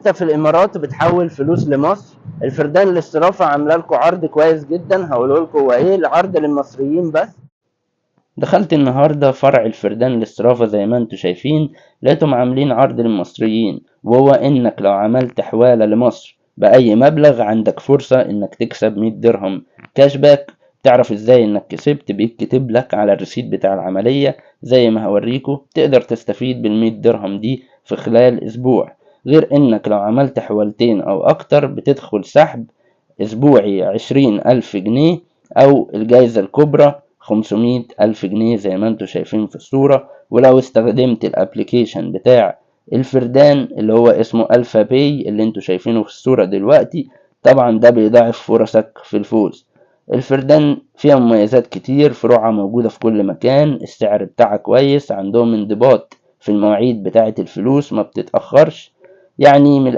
انت في الامارات بتحول فلوس لمصر، الفردان الاسترافة عامله لكم عرض كويس جدا. هقوله لكم هو ايه العرض للمصريين بس. دخلت النهاردة فرع الفردان الاسترافة زي ما انتوا شايفين، لقيتهم عاملين عرض للمصريين، وهو انك لو عملت حوالة لمصر بأي مبلغ عندك فرصة انك تكسب 100 درهم كاش باك. تعرف ازاي انك كسبت؟ بيتكتب لك على الريسيت بتاع العملية زي ما هوريكوا. تقدر تستفيد بال100 درهم دي في خلال اسبوع. غير انك لو عملت حوالتين او اكتر بتدخل سحب اسبوعي 20,000 جنيه، او الجايزة الكبرى 500,000 جنيه زي ما انتوا شايفين في الصورة. ولو استخدمت الابليكيشن بتاع الفردان اللي هو اسمه الفا باي اللي انتوا شايفينه في الصورة دلوقتي، طبعا ده بيضاعف فرصك في الفوز. الفردان فيها مميزات كتير، فروعها موجودة في كل مكان، السعر بتاعها كويس، عندهم انضباط في المواعيد بتاعة الفلوس ما بتتأخرش. يعني من